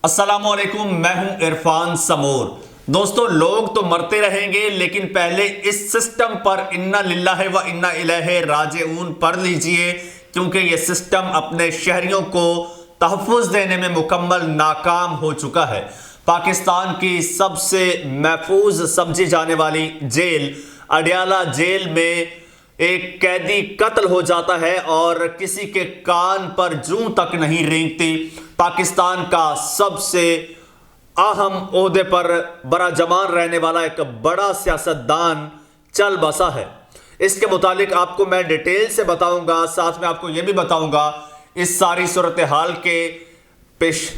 السلام علیکم، میں ہوں عرفان سمور۔ دوستو، لوگ تو مرتے رہیں گے لیکن پہلے اس سسٹم پر انا للہ و انا الیہ راجعون پڑھ لیجئے، کیونکہ یہ سسٹم اپنے شہریوں کو تحفظ دینے میں مکمل ناکام ہو چکا ہے۔ پاکستان کی سب سے محفوظ سمجھی جانے والی جیل اڈیالہ جیل میں ایک قیدی قتل ہو جاتا ہے اور کسی کے کان پر جوں تک نہیں رینگتی۔ پاکستان کا سب سے اہم عہدے پر براجمان رہنے والا ایک بڑا سیاستدان چل بسا ہے۔ اس کے متعلق آپ کو میں ڈیٹیل سے بتاؤں گا، ساتھ میں آپ کو یہ بھی بتاؤں گا اس ساری صورتحال کے پیش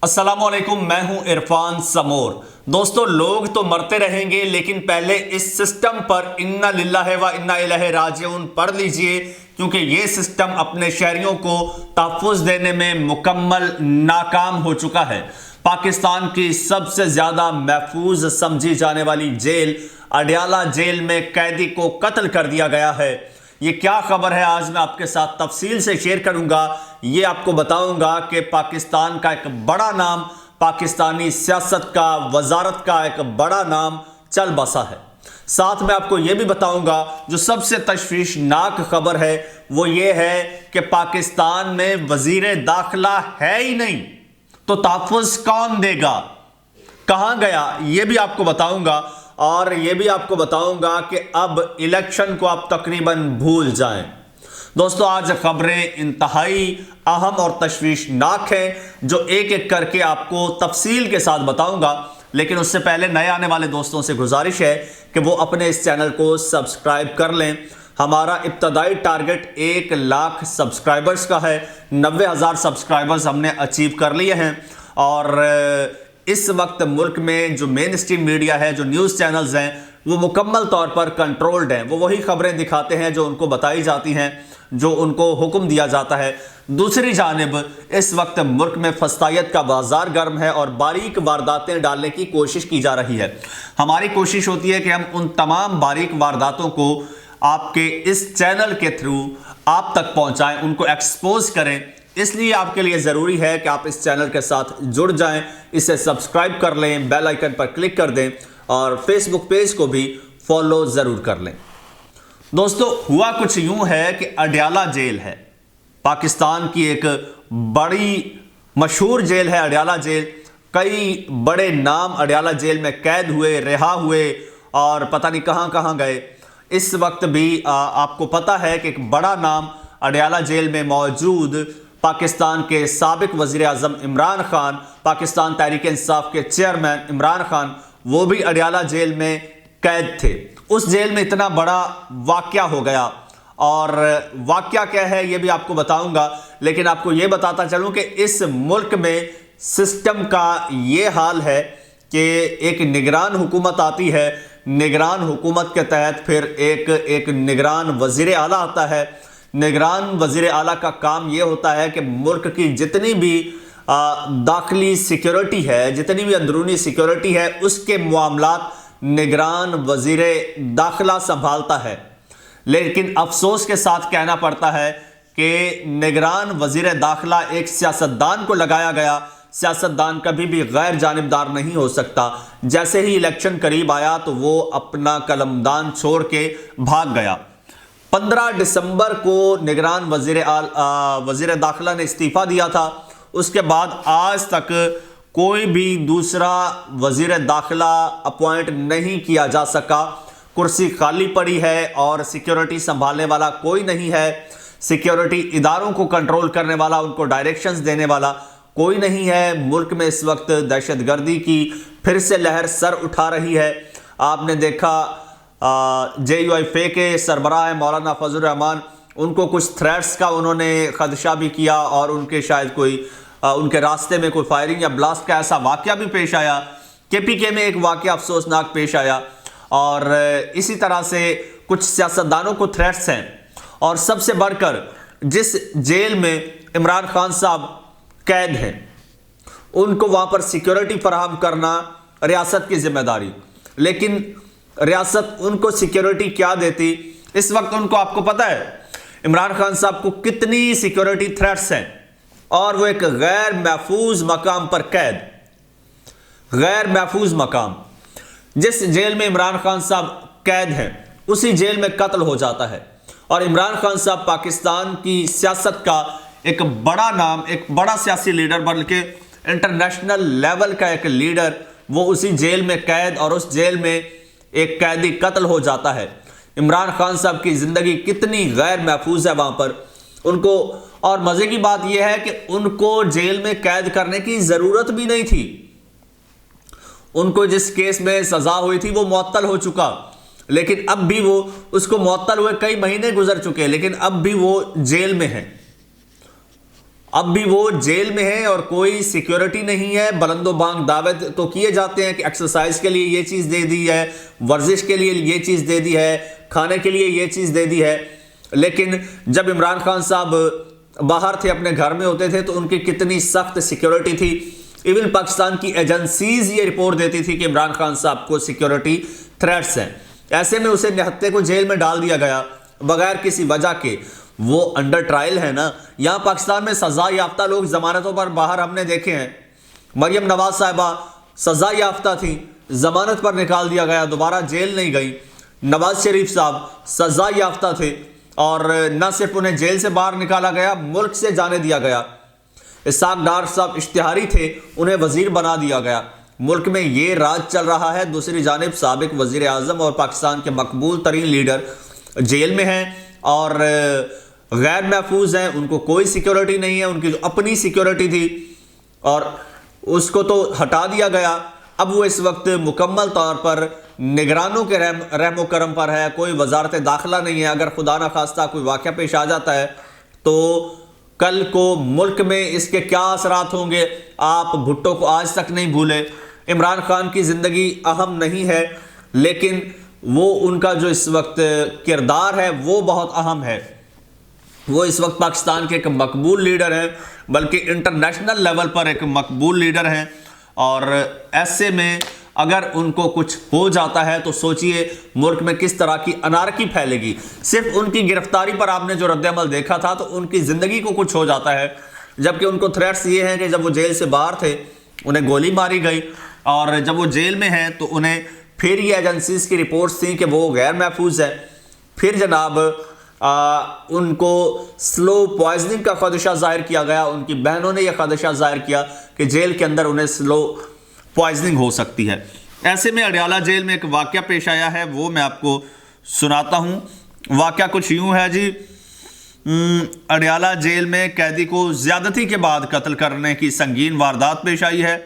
السلام علیکم، میں ہوں عرفان سمور۔ دوستو، لوگ تو مرتے رہیں گے لیکن پہلے اس سسٹم پر انا للہ و انا الیہ راجعون پڑھ لیجئے، کیونکہ یہ سسٹم اپنے شہریوں کو تحفظ دینے میں مکمل ناکام ہو چکا ہے۔ پاکستان کی سب سے زیادہ محفوظ سمجھی جانے والی جیل اڈیالہ جیل میں قیدی کو قتل کر دیا گیا ہے۔ یہ کیا خبر ہے، آج میں آپ کے ساتھ تفصیل سے شیئر کروں گا۔ یہ آپ کو بتاؤں گا کہ پاکستان کا ایک بڑا نام، پاکستانی سیاست کا، وزارت کا ایک بڑا نام چل بسا ہے۔ ساتھ میں آپ کو یہ بھی بتاؤں گا جو سب سے تشویشناک خبر ہے وہ یہ ہے کہ پاکستان میں وزیر داخلہ ہے ہی نہیں، تو تحفظ کون دے گا، کہاں گیا، یہ بھی آپ کو بتاؤں گا۔ اور یہ بھی آپ کو بتاؤں گا کہ اب الیکشن کو آپ تقریباً بھول جائیں۔ دوستو، آج خبریں انتہائی اہم اور تشویشناک ہیں جو ایک ایک کر کے آپ کو تفصیل کے ساتھ بتاؤں گا، لیکن اس سے پہلے نئے آنے والے دوستوں سے گزارش ہے کہ وہ اپنے اس چینل کو سبسکرائب کر لیں۔ ہمارا ابتدائی ٹارگٹ 1,00,000 سبسکرائبرز کا ہے۔ 90,000 سبسکرائبرز ہم نے اچیو کر لیے ہیں، اور اس وقت ملک میں جو مین اسٹریم میڈیا ہے، جو نیوز چینلز ہیں، وہ مکمل طور پر کنٹرولڈ ہیں۔ وہ وہی خبریں دکھاتے ہیں جو ان کو بتائی جاتی ہیں، جو ان کو حکم دیا جاتا ہے۔ دوسری جانب اس وقت ملک میں فسطائیت کا بازار گرم ہے اور باریک وارداتیں ڈالنے کی کوشش کی جا رہی ہے۔ ہماری کوشش ہوتی ہے کہ ہم ان تمام باریک وارداتوں کو آپ کے اس چینل کے تھرو آپ تک پہنچائیں، ان کو ایکسپوز کریں۔ اس لیے آپ کے لیے ضروری ہے کہ آپ اس چینل کے ساتھ جڑ جائیں، اسے سبسکرائب کر لیں، بیل آئیکن پر کلک کر دیں، اور فیس بک پیج کو بھی فالو ضرور کر لیں۔ دوستو، ہوا کچھ یوں ہے کہ اڈیالہ جیل ہے، پاکستان کی ایک بڑی مشہور جیل ہے اڈیالہ جیل۔ کئی بڑے نام اڈیالہ جیل میں قید ہوئے، رہا ہوئے، اور پتہ نہیں کہاں کہاں گئے۔ اس وقت بھی آپ کو پتہ ہے کہ ایک بڑا نام اڈیالہ جیل میں موجود پاکستان کے سابق وزیر اعظم عمران خان، پاکستان تحریک انصاف کے چیئرمین عمران خان، وہ بھی اڈیالہ جیل میں قید تھے۔ اس جیل میں اتنا بڑا واقعہ ہو گیا، اور واقعہ کیا ہے یہ بھی آپ کو بتاؤں گا، لیکن آپ کو یہ بتاتا چلوں کہ اس ملک میں سسٹم کا یہ حال ہے کہ ایک نگران حکومت آتی ہے، نگران حکومت کے تحت پھر ایک نگران وزیر اعلیٰ آتا ہے۔ نگران وزیر اعلیٰ کا کام یہ ہوتا ہے کہ ملک کی جتنی بھی داخلی سیکیورٹی ہے، جتنی بھی اندرونی سیکیورٹی ہے، اس کے معاملات نگران وزیر داخلہ سنبھالتا ہے۔ لیکن افسوس کے ساتھ کہنا پڑتا ہے کہ نگران وزیر داخلہ ایک سیاستدان کو لگایا گیا۔ سیاستدان کبھی بھی غیر جانبدار نہیں ہو سکتا۔ جیسے ہی الیکشن قریب آیا تو وہ اپنا قلمدان چھوڑ کے بھاگ گیا۔ 15 دسمبر کو نگران وزیر داخلہ نے استعفیٰ دیا تھا۔ اس کے بعد آج تک کوئی بھی دوسرا وزیر داخلہ اپوائنٹ نہیں کیا جا سکا۔ کرسی خالی پڑی ہے اور سیکیورٹی سنبھالنے والا کوئی نہیں ہے۔ سیکیورٹی اداروں کو کنٹرول کرنے والا، ان کو ڈائریکشنز دینے والا کوئی نہیں ہے۔ ملک میں اس وقت دہشت گردی کی پھر سے لہر سر اٹھا رہی ہے۔ آپ نے دیکھا جے یو آئی فے کے سربراہ مولانا فضل الرحمان، ان کو کچھ تھریٹس کا انہوں نے خدشہ بھی کیا، اور ان کے شاید کوئی ان کے راستے میں کوئی فائرنگ یا بلاسٹ کا ایسا واقعہ بھی پیش آیا۔ KPK میں ایک واقعہ افسوسناک پیش آیا، اور اسی طرح سے کچھ سیاستدانوں کو تھریٹس ہیں، اور سب سے بڑھ کر جس جیل میں عمران خان صاحب قید ہیں ان کو وہاں پر سیکیورٹی فراہم کرنا ریاست کی ذمہ داری، لیکن ریاست ان کو سیکیورٹی کیا دیتی؟ اس وقت ان کو، آپ کو پتہ ہے عمران خان صاحب کو کتنی سیکیورٹی تھریٹس ہیں، اور وہ ایک غیر محفوظ مقام پر قید، غیر محفوظ مقام، جس جیل میں عمران خان صاحب قید ہیں اسی جیل میں قتل ہو جاتا ہے، اور عمران خان صاحب پاکستان کی سیاست کا ایک بڑا نام، ایک بڑا سیاسی لیڈر، بلکہ انٹرنیشنل لیول کا ایک لیڈر، وہ اسی جیل میں قید، اور اس جیل میں ایک قیدی قتل ہو جاتا ہے۔ عمران خان صاحب کی زندگی کتنی غیر محفوظ ہے وہاں پر ان کو، اور مزے کی بات یہ ہے کہ ان کو جیل میں قید کرنے کی ضرورت بھی نہیں تھی۔ ان کو جس کیس میں سزا ہوئی تھی وہ معطل ہو چکا، لیکن اب بھی وہ، اس کو معطل ہوئے کئی مہینے گزر چکے، لیکن اب بھی وہ جیل میں ہیں، اب بھی وہ جیل میں ہیں، اور کوئی سیکیورٹی نہیں ہے۔ بلند و بانگ دعوے تو کیے جاتے ہیں کہ ایکسرسائز کے لیے یہ چیز دے دی ہے، ورزش کے لیے یہ چیز دے دی ہے، کھانے کے لیے یہ چیز دے دی ہے، لیکن جب عمران خان صاحب باہر تھے، اپنے گھر میں ہوتے تھے، تو ان کی کتنی سخت سیکیورٹی تھی۔ ایون پاکستان کی ایجنسیز یہ رپورٹ دیتی تھی کہ عمران خان صاحب کو سیکیورٹی تھریٹس ہیں۔ ایسے میں اسے نہتے کو جیل میں ڈال دیا گیا بغیر کسی وجہ کے۔ وہ انڈر ٹرائل ہے نا، یہاں پاکستان میں سزا یافتہ لوگ ضمانتوں پر باہر ہم نے دیکھے ہیں۔ مریم نواز صاحبہ سزا یافتہ تھیں، ضمانت پر نکال دیا گیا، دوبارہ جیل نہیں گئی۔ نواز شریف صاحب سزا یافتہ تھے، اور نہ صرف انہیں جیل سے باہر نکالا گیا، ملک سے جانے دیا گیا۔ اسحاق ڈار صاحب اشتہاری تھے، انہیں وزیر بنا دیا گیا۔ ملک میں یہ راج چل رہا ہے۔ دوسری جانب سابق وزیر اعظم اور پاکستان کے مقبول ترین لیڈر جیل میں ہیں اور غیر محفوظ ہیں، ان کو کوئی سیکیورٹی نہیں ہے۔ ان کی جو اپنی سیکیورٹی تھی اور اس کو تو ہٹا دیا گیا، اب وہ اس وقت مکمل طور پر نگرانوں کے رحم و کرم پر ہے۔ کوئی وزارت داخلہ نہیں ہے۔ اگر خدا نخواستہ کوئی واقعہ پیش آ جاتا ہے تو کل کو ملک میں اس کے کیا اثرات ہوں گے، آپ بھٹو کو آج تک نہیں بھولے۔ عمران خان کی زندگی اہم نہیں ہے، لیکن وہ ان کا جو اس وقت کردار ہے وہ بہت اہم ہے۔ وہ اس وقت پاکستان کے ایک مقبول لیڈر ہیں، بلکہ انٹرنیشنل لیول پر ایک مقبول لیڈر ہیں، اور ایسے میں اگر ان کو کچھ ہو جاتا ہے تو سوچئے ملک میں کس طرح کی انارکی پھیلے گی۔ صرف ان کی گرفتاری پر آپ نے جو رد عمل دیکھا تھا تو ان کی زندگی کو کچھ ہو جاتا ہے، جبکہ ان کو تھریٹس یہ ہیں کہ جب وہ جیل سے باہر تھے انہیں گولی ماری گئی، اور جب وہ جیل میں ہیں تو انہیں پھر یہ ایجنسیز کی رپورٹس تھیں کہ وہ غیر محفوظ ہے۔ پھر جناب ان کو سلو پوائزننگ کا خدشہ ظاہر کیا گیا، ان کی بہنوں نے یہ خدشہ ظاہر کیا کہ جیل کے اندر انہیں سلو پوائزننگ ہو سکتی ہے۔ ایسے میں اڈیالہ جیل میں ایک واقعہ پیش آیا ہے، وہ میں آپ کو سناتا ہوں۔ واقعہ کچھ یوں ہے جی، اڈیالہ جیل میں قیدی کو زیادتی کے بعد قتل کرنے کی سنگین واردات پیش آئی ہے۔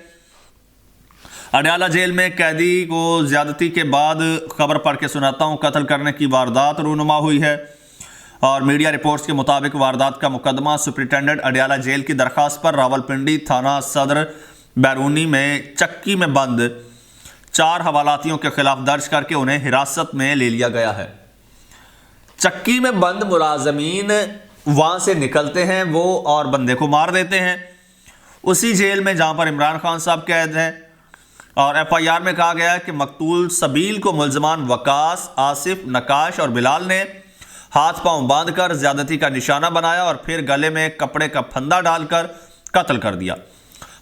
اڈیالہ جیل میں قیدی کو زیادتی کے بعد، خبر پڑھ کے سناتا ہوں، قتل کرنے کی واردات رونما ہوئی ہے، اور میڈیا رپورٹس کے مطابق واردات کا مقدمہ سپرنٹینڈنٹ اڈیالہ جیل کی درخواست پر راولپنڈی تھانہ صدر بیرونی میں چکی میں بند 4 حوالاتیوں کے خلاف درج کر کے انہیں حراست میں لے لیا گیا ہے۔ چکی میں بند ملازمین وہاں سے نکلتے ہیں وہ اور بندے کو مار دیتے ہیں، اسی جیل میں جہاں پر عمران خان صاحب قید ہیں۔ اور ایف آئی آر میں کہا گیا ہے کہ مقتول سبیل کو ملزمان وقاص، آصف، نقاش اور بلال نے ہاتھ پاؤں باندھ کر زیادتی کا نشانہ بنایا اور پھر گلے میں کپڑے کا پھندا ڈال کر قتل کر دیا۔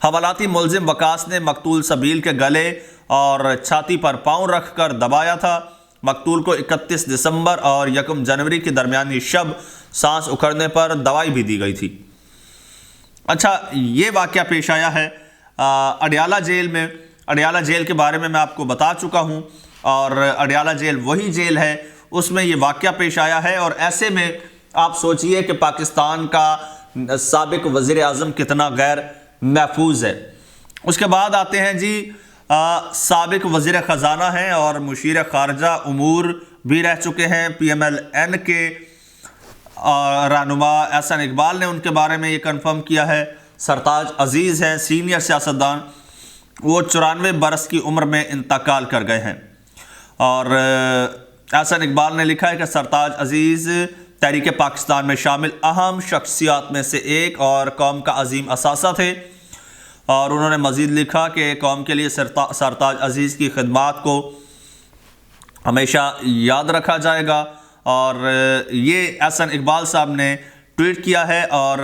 حوالاتی ملزم وقاص نے مقتول سبیل کے گلے اور چھاتی پر پاؤں رکھ کر دبایا تھا۔ مقتول کو 31 دسمبر اور 1 جنوری کی درمیانی شب سانس اکھڑنے پر دوائی بھی دی گئی تھی۔ اچھا، یہ واقعہ پیش آیا ہے اڈیالہ جیل میں۔ اڈیالہ جیل کے بارے میں آپ کو بتا چکا ہوں، اور اڈیالہ جیل وہی جیل ہے، اس میں یہ واقعہ پیش آیا ہے۔ اور ایسے میں آپ سوچئے کہ پاکستان کا سابق وزیر اعظم کتنا غیر محفوظ ہے۔ اس کے بعد آتے ہیں جی، سابق وزیر خزانہ ہیں اور مشیر خارجہ امور بھی رہ چکے ہیں، پی ایم ایل این کے رہنما احسن اقبال نے ان کے بارے میں یہ کنفرم کیا ہے۔ سرتاج عزیز ہیں سینئر سیاستدان، وہ 94 برس کی عمر میں انتقال کر گئے ہیں۔ اور احسن اقبال نے لکھا ہے کہ سرتاج عزیز تحریک پاکستان میں شامل اہم شخصیات میں سے ایک اور قوم کا عظیم اثاثہ تھے۔ اور انہوں نے مزید لکھا کہ قوم کے لیے سرتاج عزیز کی خدمات کو ہمیشہ یاد رکھا جائے گا۔ اور یہ احسن اقبال صاحب نے ٹویٹ کیا ہے۔ اور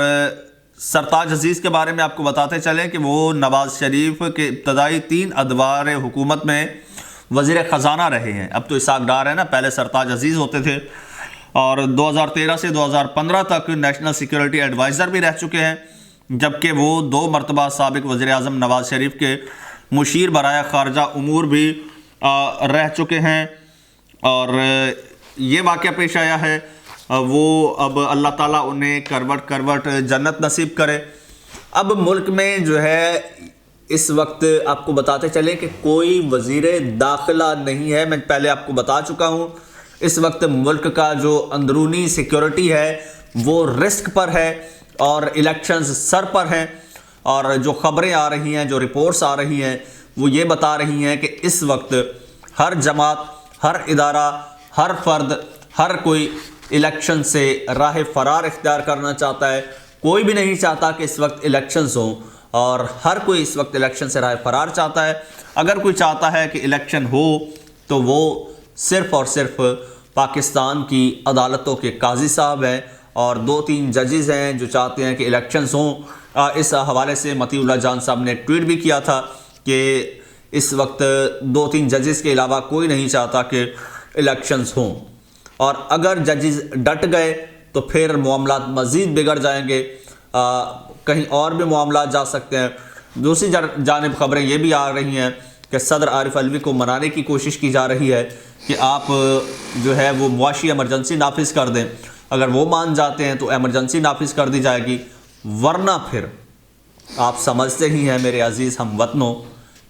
سرتاج عزیز کے بارے میں آپ کو بتاتے چلیں کہ وہ نواز شریف کے ابتدائی 3 ادوار حکومت میں وزیر خزانہ رہے ہیں۔ اب تو اسحاق ڈار ہے نا، پہلے سرتاج عزیز ہوتے تھے۔ اور 2013 سے 2015 تک نیشنل سیکیورٹی ایڈوائزر بھی رہ چکے ہیں، جبکہ وہ 2 مرتبہ سابق وزیر اعظم نواز شریف کے مشیر برائے خارجہ امور بھی رہ چکے ہیں۔ اور یہ واقعہ پیش آیا ہے، وہ اب اللہ تعالیٰ انہیں کروٹ جنت نصیب کرے۔ اب ملک میں جو ہے اس وقت آپ کو بتاتے چلیں کہ کوئی وزیر داخلہ نہیں ہے۔ میں پہلے آپ کو بتا چکا ہوں، اس وقت ملک کا جو اندرونی سیکیورٹی ہے وہ رسک پر ہے اور الیکشنز سر پر ہیں۔ اور جو خبریں آ رہی ہیں، جو رپورٹس آ رہی ہیں، وہ یہ بتا رہی ہیں کہ اس وقت ہر جماعت، ہر ادارہ، ہر فرد، ہر کوئی الیکشن سے راہ فرار اختیار کرنا چاہتا ہے۔ کوئی بھی نہیں چاہتا کہ اس وقت الیکشنز ہوں، اور ہر کوئی اس وقت الیکشن سے راہ فرار چاہتا ہے۔ اگر کوئی چاہتا ہے کہ الیکشن ہو تو وہ صرف اور صرف پاکستان کی عدالتوں کے قاضی صاحب ہیں، اور 2-3 ججز ہیں جو چاہتے ہیں کہ الیکشنز ہوں۔ اس حوالے سے مطیع اللہ جان صاحب نے ٹویٹ بھی کیا تھا کہ اس وقت 2-3 ججز کے علاوہ کوئی نہیں چاہتا کہ الیکشنز ہوں، اور اگر ججز ڈٹ گئے تو پھر معاملات مزید بگڑ جائیں گے، کہیں اور بھی معاملات جا سکتے ہیں۔ دوسری جانب خبریں یہ بھی آ رہی ہیں کہ صدر عارف علوی کو منانے کی کوشش کی جا رہی ہے کہ آپ جو ہے وہ معاشی ایمرجنسی نافذ کر دیں۔ اگر وہ مان جاتے ہیں تو ایمرجنسی نافذ کر دی جائے گی، ورنہ پھر آپ سمجھتے ہی ہیں میرے عزیز ہم وطنوں،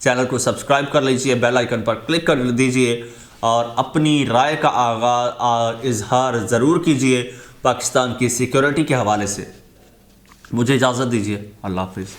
چینل کو سبسکرائب کر لیجئے، بیل آئیکن پر کلک کر دیجئے، اور اپنی رائے کا اظہار ضرور کیجئے پاکستان کی سیکیورٹی کے حوالے سے۔ مجھے اجازت دیجئے، اللہ حافظ۔